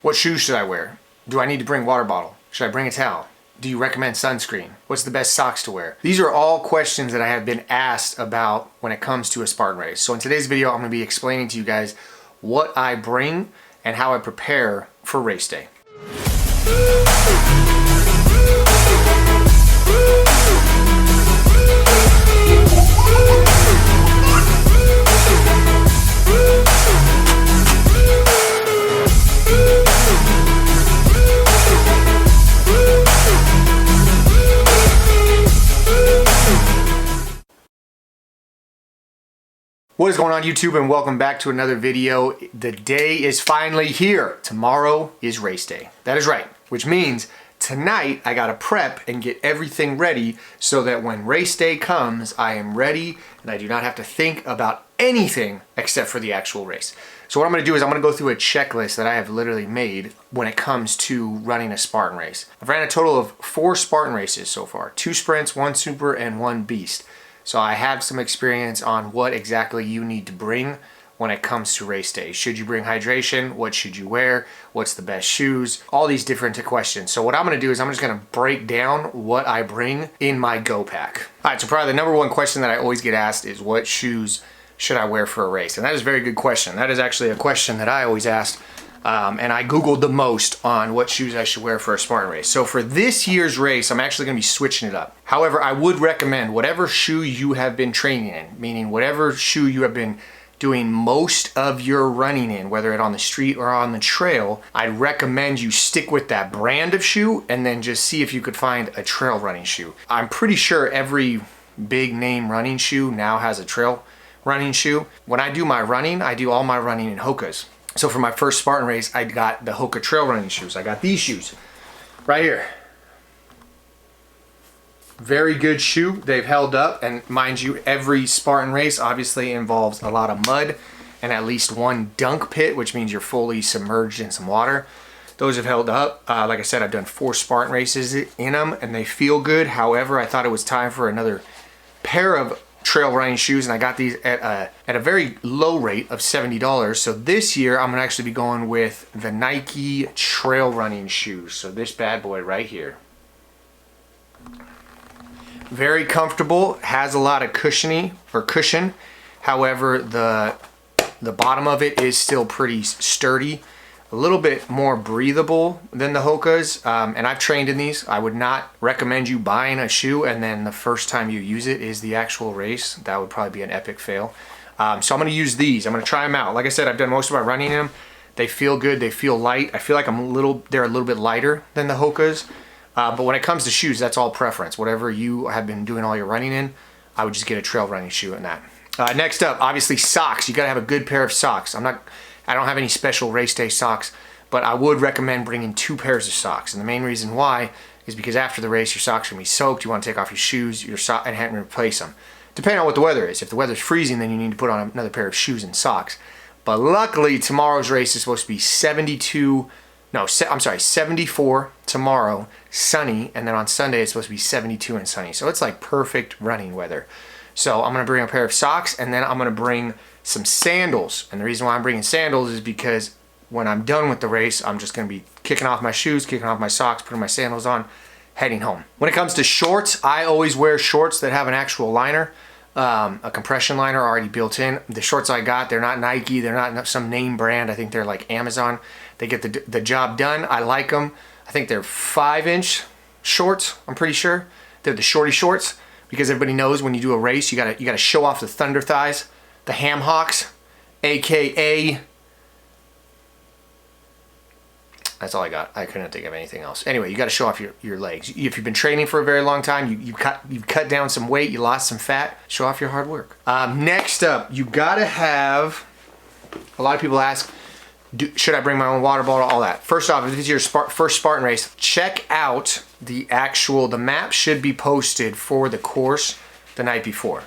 What shoes should I wear? Do I need to bring a water bottle? Should I bring a towel? Do you recommend sunscreen? What's the best socks to wear? These are all questions that I have been asked about when it comes to a Spartan race. So in today's video, I'm gonna be explaining to you guys what I bring and how I prepare for race day. What is going on YouTube, and welcome back to another video. The day is finally here. Tomorrow is race day. That is right, which means tonight I gotta prep and get everything ready so that when race day comes, I am ready and I do not have to think about anything except for the actual race. So what I'm gonna do is I'm gonna go through a checklist that I have literally made when it comes to running a Spartan race. I've ran a total of 4 Spartan races so far, 2 sprints, 1 super, and 1 beast. So I have some experience on what exactly you need to bring when it comes to race day. Should you bring hydration? What should you wear? What's the best shoes? All these different questions. So what I'm gonna do is I'm just gonna break down what I bring in my go pack. All right, so probably the number one question that I always get asked is what shoes should I wear for a race? And that is a very good question. That is actually a question that I always asked. And I Googled the most on what shoes I should wear for a Spartan race. So for this year's race, I'm actually gonna be switching it up. However, I would recommend whatever shoe you have been training in, meaning whatever shoe you have been doing most of your running in, whether it's on the street or on the trail, I'd recommend you stick with that brand of shoe and then just see if you could find a trail running shoe. I'm pretty sure every big name running shoe now has a trail running shoe. When I do my running, I do all my running in Hoka's. So for my first Spartan race, I got the Hoka trail running shoes. I got these shoes right here. Very good shoe. They've held up, and mind you, every Spartan race obviously involves a lot of mud and at least one dunk pit, which means you're fully submerged in some water. Those have held up. Like I said, I've done 4 Spartan races in them and they feel good. However, I thought it was time for another pair of trail running shoes, and I got these at a very low rate of $70. So this year I'm gonna actually be going with the Nike trail running shoes. So this bad boy right here. Very comfortable, has a lot of cushion. However, the bottom of it is still pretty sturdy. A little bit more breathable than the Hoka's, and I've trained in these. I would not recommend you buying a shoe and then the first time you use it is the actual race. That would probably be an epic fail. So I'm gonna use these. I'm gonna try them out. Like I said, I've done most of my running in them. They feel good, they feel light. I feel like they're a little bit lighter than the Hoka's. But when it comes to shoes, that's all preference. Whatever you have been doing all your running in, I would just get a trail running shoe in that. Next up, obviously socks. You gotta have a good pair of socks. I don't have any special race day socks, but I would recommend bringing 2 pairs of socks. And the main reason why is because after the race, your socks are gonna be soaked. You wanna take off your shoes, and have to replace them. Depending on what the weather is. If the weather's freezing, then you need to put on another pair of shoes and socks. But luckily, tomorrow's race is supposed to be 74 tomorrow, sunny, and then on Sunday it's supposed to be 72 and sunny. So it's like perfect running weather. So I'm gonna bring a pair of socks, and then I'm gonna bring some sandals. And the reason why I'm bringing sandals is because when I'm done with the race, I'm just gonna be kicking off my shoes, kicking off my socks, putting my sandals on, heading home. When it comes to shorts, I always wear shorts that have an actual liner, a compression liner already built in. The shorts I got, they're not Nike, they're not some name brand. I think they're like Amazon. They get the job done. I like them. I think they're 5-inch shorts, I'm pretty sure. They're the shorty shorts, because everybody knows when you do a race, you gotta show off the thunder thighs, the ham hocks, AKA, that's all I got. I couldn't think of anything else. Anyway, you gotta show off your legs. If you've been training for a very long time, you've cut down some weight, you lost some fat, show off your hard work. Next up, you gotta have, a lot of people ask, should I bring my own water bottle, all that. First off, if this is your first Spartan race, check out the map should be posted for the course the night before.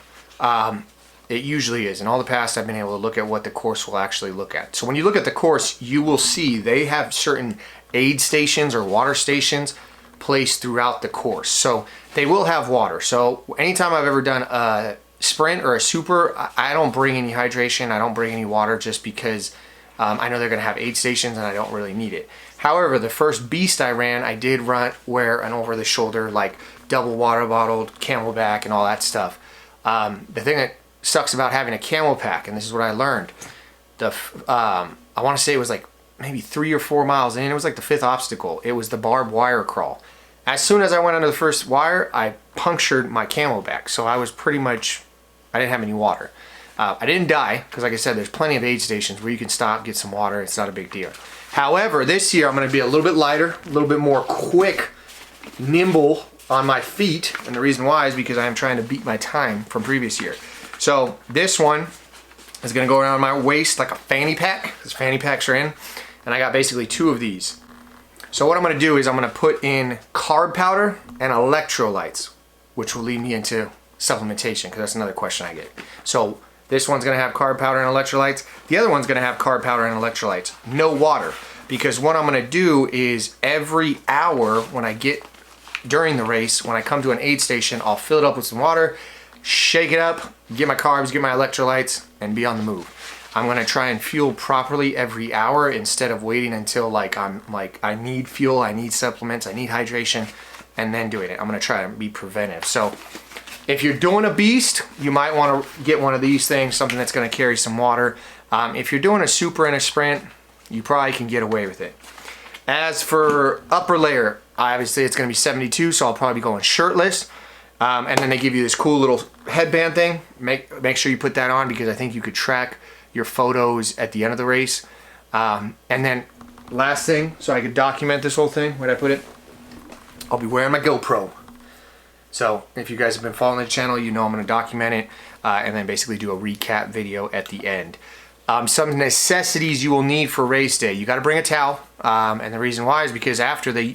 It usually is. In all the past, I've been able to look at what the course will actually look at. So when you look at the course, you will see they have certain aid stations or water stations placed throughout the course. So they will have water. So anytime I've ever done a sprint or a super, I don't bring any hydration. I don't bring any water just because I know they're gonna have aid stations and I don't really need it. However, the first beast I ran, I did wear an over the shoulder, like double water bottled, Camelback and all that stuff. The thing that sucks about having a camel pack, and this is what I learned, I wanna say it was like maybe 3 or 4 miles in, it was like the 5th obstacle. It was the barbed wire crawl. As soon as I went under the first wire, I punctured my Camelback. So I was pretty much, I didn't have any water. I didn't die, because like I said, there's plenty of aid stations where you can stop, get some water, it's not a big deal. However, this year I'm gonna be a little bit lighter, a little bit more quick, nimble on my feet. And the reason why is because I am trying to beat my time from previous year. So this one is gonna go around my waist like a fanny pack, because fanny packs are in. And I got basically 2 of these. So what I'm gonna do is I'm gonna put in carb powder and electrolytes, which will lead me into supplementation, because that's another question I get. So this one's gonna have carb powder and electrolytes. The other one's gonna have carb powder and electrolytes. No water, because what I'm gonna do is every hour when I get during the race, when I come to an aid station, I'll fill it up with some water, shake it up, get my carbs, get my electrolytes, and be on the move. I'm gonna try and fuel properly every hour instead of waiting until I need fuel, I need supplements, I need hydration, and then doing it. I'm gonna try to be preventive. So if you're doing a beast, you might wanna get one of these things, something that's gonna carry some water. If you're doing a super and a sprint, you probably can get away with it. As for upper layer, obviously it's gonna be 72, so I'll probably be going shirtless. And then they give you this cool little headband thing. Make sure you put that on, because I think you could track your photos at the end of the race. And then last thing, so I could document this whole thing, where'd I put it? I'll be wearing my GoPro. So if you guys have been following the channel, you know I'm gonna document it and then basically do a recap video at the end. Some necessities you will need for race day. You gotta bring a towel. And the reason why is because after the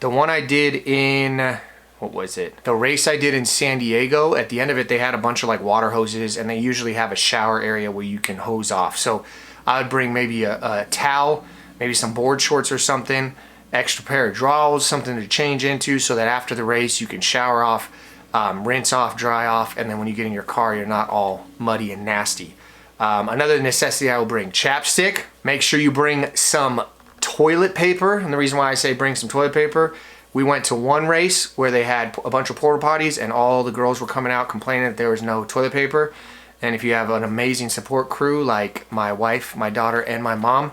one I did in, what was it? The race I did in San Diego, at the end of it, they had a bunch of like water hoses, and they usually have a shower area where you can hose off. So I would bring maybe a towel, maybe some board shorts or something, extra pair of drawers, something to change into, so that after the race you can shower off, rinse off, dry off, and then when you get in your car, you're not all muddy and nasty. Another necessity I will bring, chapstick. Make sure you bring some toilet paper, and the reason why I say bring some toilet paper, we went to one race where they had a bunch of porta potties and all the girls were coming out complaining that there was no toilet paper. And if you have an amazing support crew like my wife, my daughter, and my mom,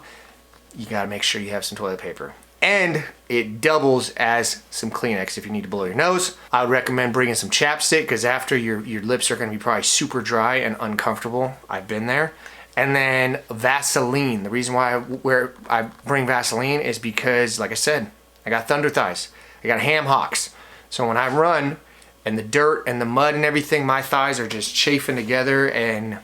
you gotta make sure you have some toilet paper. And it doubles as some Kleenex if you need to blow your nose. I would recommend bringing some chapstick, because after your lips are gonna be probably super dry and uncomfortable. I've been there. And then Vaseline. The reason why I bring Vaseline is because, like I said, I got thunder thighs. I got ham hocks. So when I run and the dirt and the mud and everything, my thighs are just chafing together and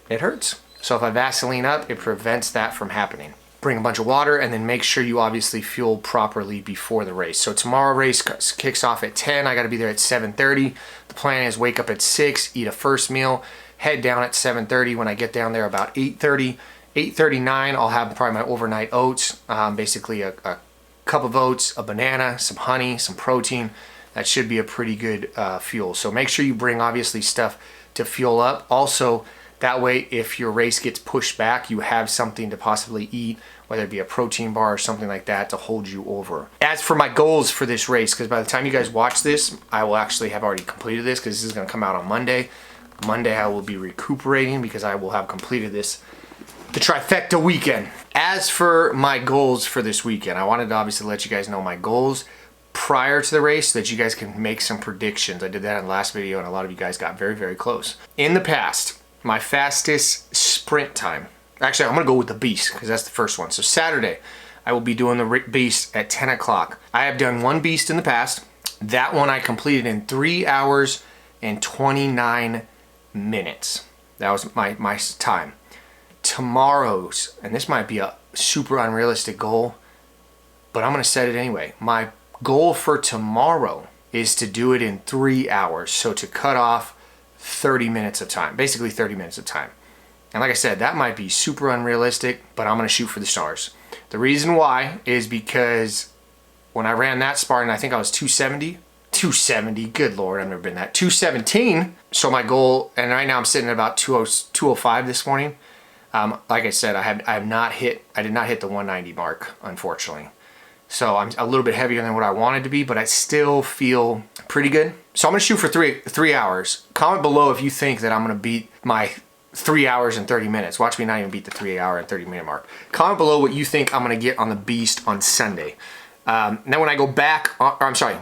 it hurts. So if I Vaseline up, it prevents that from happening. Bring a bunch of water, and then make sure you obviously fuel properly before the race. So tomorrow race kicks off at 10. I gotta be there at 7:30. The plan is wake up at 6, eat a first meal, head down at 7:30. When I get down there about 8:30, 8:39, I'll have probably my overnight oats, basically a cup of oats, a banana, some honey, some protein. That should be a pretty good fuel. So make sure you bring obviously stuff to fuel up. Also, that way if your race gets pushed back, you have something to possibly eat, whether it be a protein bar or something like that to hold you over. As for my goals for this race, because by the time you guys watch this, I will actually have already completed this, because this is gonna come out on Monday. Monday I will be recuperating because I will have completed this, the trifecta weekend. As for my goals for this weekend, I wanted to obviously let you guys know my goals prior to the race so that you guys can make some predictions. I did that in the last video and a lot of you guys got very, very close. In the past, my fastest sprint time, actually I'm gonna go with the beast because that's the first one. So Saturday, I will be doing the beast at 10 o'clock. I have done one beast in the past. That one I completed in 3 hours and 29 minutes. That was my time. Tomorrow's, and this might be a super unrealistic goal, but I'm gonna set it anyway. My goal for tomorrow is to do it in 3 hours. So to cut off 30 minutes of time, basically 30 minutes of time. And like I said, that might be super unrealistic, but I'm gonna shoot for the stars. The reason why is because when I ran that Spartan, I think I was 270. 270, good Lord, I've never been that. 217, so my goal, and right now I'm sitting at about 205 this morning. Like I said, I did not hit the 190 mark, unfortunately. So I'm a little bit heavier than what I wanted to be, but I still feel pretty good. So I'm gonna shoot for three hours. Comment below if you think that I'm gonna beat my 3 hours and 30 minutes. Watch me not even beat the 3 hour and 30 minute mark. Comment below what you think I'm gonna get on the Beast on Sunday. Then when I go back,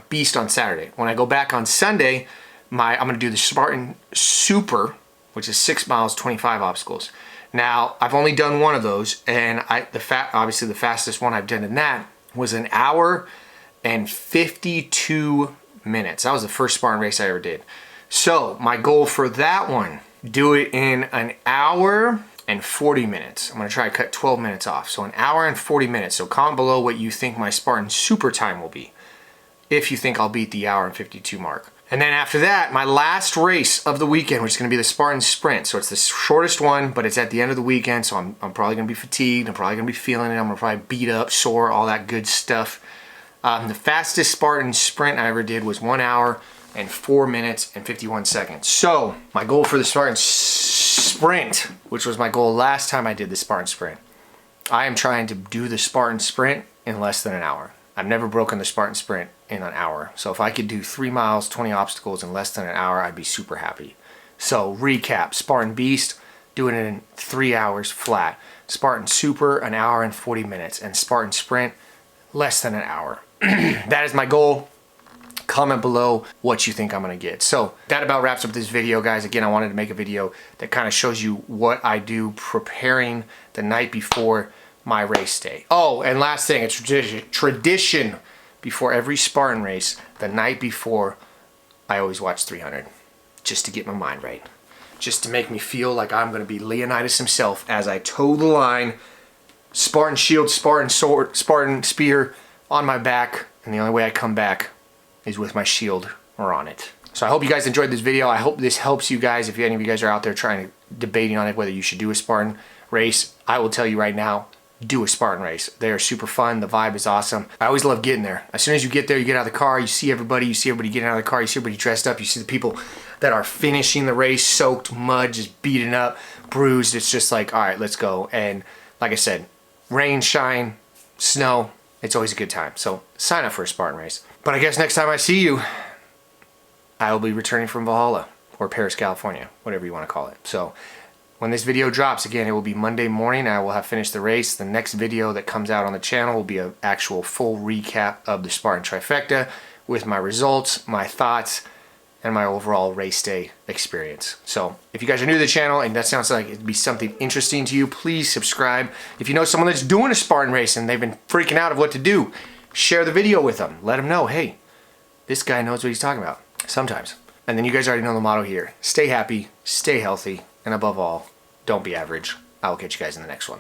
Beast on Saturday. When I go back on Sunday, I'm gonna do the Spartan Super, which is 6 miles, 25 obstacles. Now, I've only done one of those, and obviously the fastest one I've done in that was 1 hour and 52 minutes. That was the first Spartan race I ever did. So my goal for that one, do it in 1 hour and 40 minutes. I'm gonna try to cut 12 minutes off. So 1 hour and 40 minutes. So comment below what you think my Spartan Super time will be, if you think I'll beat the 1 hour and 52 mark. And then after that, my last race of the weekend, which is gonna be the Spartan Sprint. So it's the shortest one, but it's at the end of the weekend, so I'm probably gonna be fatigued, I'm probably gonna be feeling it, I'm gonna probably beat up, sore, all that good stuff. The fastest Spartan Sprint I ever did was 1 hour and 4 minutes and 51 seconds. So my goal for the Spartan Sprint, which was my goal last time I did the Spartan Sprint, I am trying to do the Spartan Sprint in less than 1 hour. I've never broken the Spartan Sprint in 1 hour. So if I could do 3 miles, 20 obstacles in less than 1 hour, I'd be super happy. So recap, Spartan Beast, doing it in 3 hours flat. Spartan Super, 1 hour and 40 minutes. And Spartan Sprint, less than 1 hour. That is my goal. Comment below what you think I'm gonna get. So that about wraps up this video, guys. Again, I wanted to make a video that kind of shows you what I do preparing the night before my race day. Oh, and last thing, it's tradition before every Spartan race, the night before, I always watch 300, just to get my mind right. Just to make me feel like I'm gonna be Leonidas himself as I toe the line, Spartan shield, Spartan sword, Spartan spear on my back, and the only way I come back is with my shield or on it. So I hope you guys enjoyed this video. I hope this helps you guys. If any of you guys are out there debating on it, whether you should do a Spartan race, I will tell you right now, do a Spartan race. They are super fun. The vibe is awesome. I always love getting there. As soon as you get there, you get out of the car, you see everybody getting out of the car, you see everybody dressed up, you see the people that are finishing the race, soaked, mud, just beaten up, bruised. It's just like, all right, let's go. And like I said, rain, shine, snow, it's always a good time. So sign up for a Spartan race. But I guess next time I see you, I will be returning from Valhalla or Paris, California, whatever you want to call it. So when this video drops, again, it will be Monday morning. I will have finished the race. The next video that comes out on the channel will be an actual full recap of the Spartan Trifecta with my results, my thoughts, and my overall race day experience. So if you guys are new to the channel and that sounds like it'd be something interesting to you, please subscribe. If you know someone that's doing a Spartan race and they've been freaking out of what to do, share the video with them. Let them know, hey, this guy knows what he's talking about sometimes. And then you guys already know the motto here. Stay happy, stay healthy, and above all, don't be average. I will catch you guys in the next one.